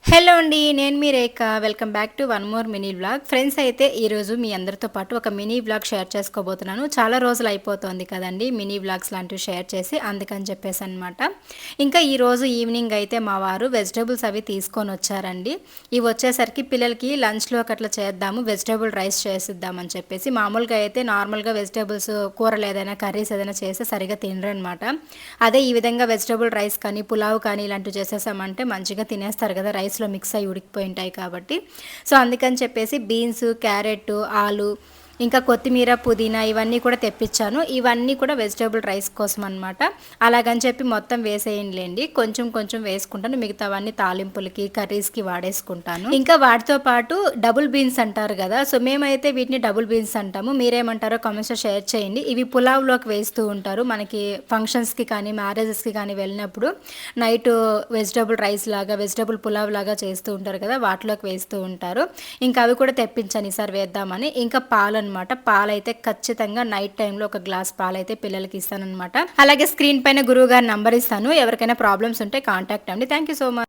Hello అండి. నేను మీ Rekha. Welcome back to one more mini vlog. Friends అయితే ఈరోజు మీ అందరితో పాటు ఒక మినీ వ్లాగ్ షేర్ చేసుకోబోతున్నాను. చాలా రోజులు అయిపోతుంది కదండీ మినీ వ్లాగ్స్ లాంటివి షేర్ చేసి, అందుకని చెప్పేసనమాట. ఇంకా ఈరోజు ఈవినింగ్ అయితే మా వారు వెజిటబుల్స్ అవి తీసుకొనొచ్చారండి. ఇవి వచ్చేసరికి పిల్లలకి లంచ్‌లోకి అట్లా చేద్దాము, వెజిటబుల్ రైస్ చేసిద్దామని చెప్పేసి. మామూలుగా అయితే నార్మల్‌గా వెజిటబుల్స్ కూరలు ఏదైనా, కర్రీస్ ఏదైనా చేస్తే సరిగ్గా తినరనమాట. అదే ఈ విధంగా వెజిటబుల్ రైస్ కానీ, పులావ్ కానీ ఇలాంటివి చేసేసామంటే మంచిగా తినేస్తారు కదా! రైస్‌లో మిక్స్ అయ్యి ఉడికిపోయి ఉంటాయి కాబట్టి. సో, అందుకని చెప్పేసి బీన్స్, క్యారెట్, ఆలు, ఇంకా కొత్తిమీర, పుదీనా ఇవన్నీ కూడా తెప్పించాను. ఇవన్నీ కూడా వెజిటబుల్ రైస్ కోసం అనమాట. అలాగని చెప్పి మొత్తం వేసేయనులేండి. కొంచెం కొంచెం వేసుకుంటాను. మిగతావన్నీ తాలింపులకి, కర్రీస్‌కి వాడేసుకుంటాను. ఇంకా వాటితో పాటు డబుల్ బీన్స్ అంటారు కదా! సో, మేమైతే వీటిని డబుల్ బీన్స్ అంటాము. మీరేమంటారో కామెంట్స్‌లో షేర్ చేయండి. ఇవి పులావ్‌లోకి వేస్తూ ఉంటారు. మనకి ఫంక్షన్స్‌కి కానీ, మ్యారేజెస్‌కి కానీ వెళ్ళినప్పుడు నైటు వెజిటబుల్ రైస్ లాగా, వెజిటబుల్ పులావ్ లాగా చేస్తూ ఉంటారు కదా! వాటిలోకి వేస్తూ ఉంటారు. ఇంకా అవి కూడా తెప్పించాను ఈసారి వేద్దామని. ఇంకా పాలనమాట. పాలైతే ఖచ్చితంగా నైట్ టైంలో ఒక గ్లాస్ పాలైతే పిల్లలకి ఇస్తాననమాట. అలాగే స్క్రీన్ పైన గురువుగారి నంబర్ ఇస్తాను. ఎవరికైనా ప్రాబ్లమ్స్ ఉంటే కాంటాక్ట్ అవ్వండి. Thank you so much.